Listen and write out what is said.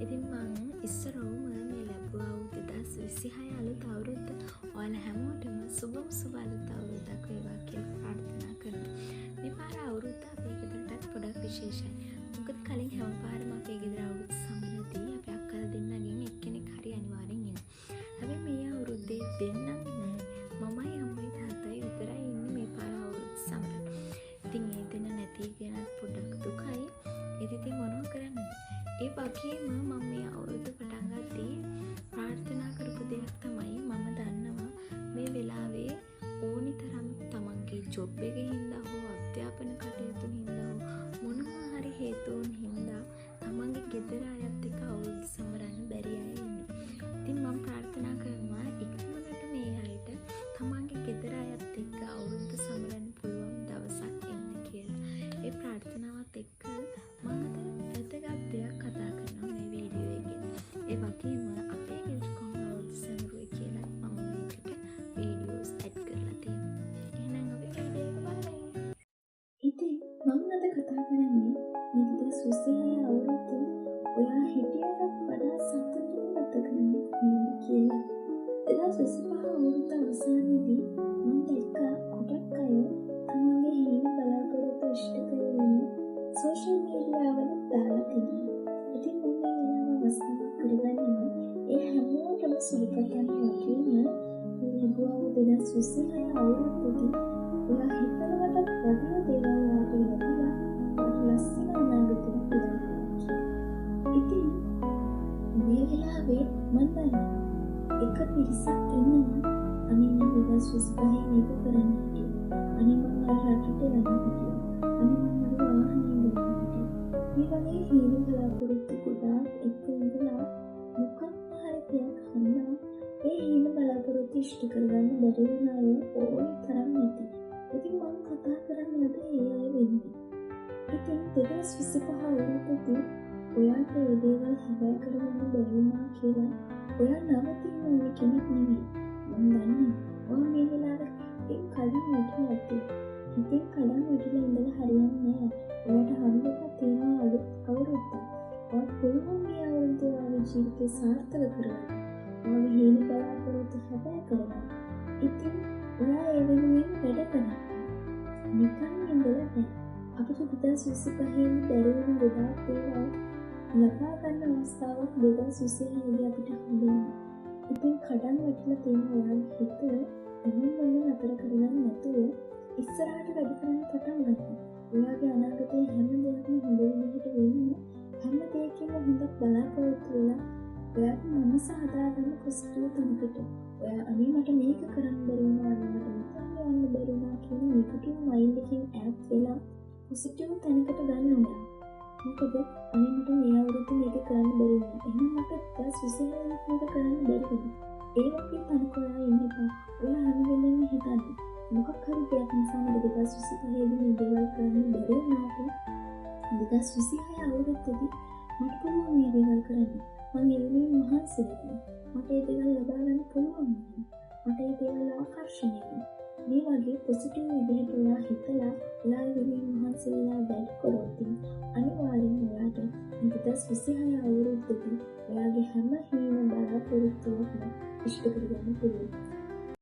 ඉතින් මං ඉස්සරෝම මේ ලැබුව අවුරුදු 2026 අලුත් අවුරුද්ද ඔයාලා හැමෝටම සුබ අලුත් අවුරුද්දක් වේවා කියලා ප්‍රාර්ථනා කරනවා. මේ පාර අවුරුද්ද අපේ ගෙදරටත් පොඩක් විශේෂයි. මොකද කලින් හැම පාරම අපේ ගෙදර අවුරුදු සමරදී අපි අක්කලා දෙන්නගෙන් එක්කෙනෙක් හරි අනිවාර්යෙන් එනවා. හැබැයි මේ අවුරුද්දේ දෙන්නම නෑ. මමයි අම්මයි තාත්තයි විතරයි ඉන්නේ මේ පාර අවුරුදු සමරන. ඉතින් ඒ දෙන්න නැති කියනත් පොඩක් දුකයි. ඉතින් මොනව කරන්නද? ඒ වගේම මම මේ අවුරුදු පටන් ගත්තී ප්‍රාර්ථනා කරපු දෙයක් තමයි මම දන්නවා මේ වෙලාවේ ඕනි තරම් තමන්ගේ ජොබ් එකේ හින්දා හෝ අධ්‍යාපන කටයුතු හින්දා හෝ මොනවා හරි හේතුන් හින්දා තමන්ගේ ගෙදර අයත් එක්ක අවුරුදු සමරන්න බැරි අය ඉන්නවා. ඉතින් මම ප්‍රාර්ථනා කරනවා ඉක්මනට මේ අයට තමන්ගේ ගෙදර අයත් එක්ක අවුරුදු සමරන්න පුළුවන් දවසක් එන්න කියලා. ඒ ප්‍රාර්ථනාවත් එක්ක මම වැදගත් දෙයක් කතා කරනවා මේ වීඩියෝ එකේ. ඒ වගේම අපේ ගෙදර කොහොමද අවුරුදු සමරුවේ කියලා මම මේකට වීඩියෝස් ඇඩ් කරලා තියෙනවා. එහෙනම් අපි වීඩියෝ එක බලමු. ඉතින් මම අද කතා කරන්නේ 2026 අවුරුද්ද ඔයා හිටියටත් වඩා සතුටින් ගත කරන්න කොහොමද කියලා. 2025 අවුරුද්ද අවසානයේදී මම දැක්කා ගොඩක් අය තමන්ගේ හේන බලාපොරොත්තු ඉෂ්ට කරගෙන සෝෂල් මීඩියා වල දාලා තියෙනවා. ඉතින් මම මේ වෙලාව අවස්ථාවක් කරගන්නවා ඒ හැමෝටම සුබපතන්න වගේම මේ ලැබුවා 2026 අවුරුද්දේදී ඔයා හිතනවටත් වැඩිය දේවල් ඔයාට ලැබුණා. ඔයාට ලස්සන අනාගතයක් ලැබුණා. ඉතින් මේ වෙලාවේ මම දන්නවා එක පිරිසක් ඉන්නවා අනේ මම 2025 මේක කරන්න හිටියා. අනේ මම රටට යන්න හිටියා. අනේ මම වාහනේ ගන්න හිටියා. මේ වගේ හේන බලාපොරොත්තු ගොඩාක් එක්ක ඉඳලා මොකක් හරි දෙයක් හම්බුනා ඒ හේන බලාපොරොත්තු ඉෂ්ට කරගන්න බැරි වෙන අය ඕනි තරම් නැති. ඉතින් මම කතා කරන්නද ඒ අය වෙන්නේ. ඉතින් 2025 අවුරුද්දේදී ඔයාට ඒ දේවල් හැබෑ කරගන්න බැරි වුණා කියලා ඔයා නවතින්න ඕනේ කෙනෙක් නෙවෙයි. මම දන්නවා ඔයා මේ වෙලාවට ඉතින් කලින් වැටිලා ඇති. ඉතින් කලින් වැටිලා ඉඳලා හරියන්නේ නැහැ. ඔයාට හම්බෙලා තියෙන අලුත් අවුරුද්දක්. ඔයාට පුළුවන් මේ අවුරුද්ද ඔයාගේ ජීවිතේ සාර්ථක කරගන්න. ඔයාගේ හේන බලාපොරොත්තු හැබෑ කරගන්න. ඉතින් ඔයා ඒ වෙනුවෙන් වැඩ කරන්න. නිකන් ඉඳලා නැහැ. අපිට 2025 බැරි වෙන ගොඩාක් දේවල් ලබා ගන්න අවස්ථාවක් 2026 දී අපිට හම්බෙනවා. ඉතින් කඩන් වැටිලා තියෙන ඔයාගේ හිත මොන නතර කරගන්න නැතුව ඉස්සරහට වැඩ කරන්න පටන් ගන්න. ඔයාගේ අනාගතයේ හැම දෙයක්ම හොඳ විදිහට වෙන්න හැම දෙයකින්ම හොඳක් බලාපොරොත්තු වෙලා ඔයාගේ මනස හදාගන්න පොසිටිව් තැනකට. ඔයා අනේ මට මේක කරන්න බැරි වුණා, අනේ මට මෙතන යන්න බැරි වුණා කියන නෙගටිව් මයින්ඩ් එකකින් ඈත් වෙලා පොසිටිව් තැනකට ගන්න ඕනේ. මොකද අනේ මට මේ අවුරුද්දේ මේක කරන්න බැරි වුණා. එහෙනම් මට 2026 මේක කරන්න බැරි වෙනවා. ඒ වගේ තැනක ඔයා ඉන්න එපා. ඔයා හැම වෙලෙම හිතන්න මොකක් හරි දෙයක් නිසා මට 2025 දී මේ දේවල් කරන්න බැරි වුණාට 2026 අවුරුද්දේදී මට පුළුවන් මේ දේවල් කරන්න. මම ඒ වෙනුවෙන් මහන්සි වෙනවා. මට ඒ දේවල් ලබා ගන්න පුළුවන්. මට ඒ දේවල් ආකර්ෂණය වෙනවා. මේ වගේ පොසිටිව් විදිහට ඔයා හිතලා ඔයා වෙනුවෙන් මහන්සි වෙලා වැඩ කරොත් අනිවාර්යෙන් ඔයාට 2026 අවුරුද්දේදී ඔයාගේ හැම හේන බලාපොරොත්තුවක්ම ඉෂ්ට කරගන්න පුළුවන්.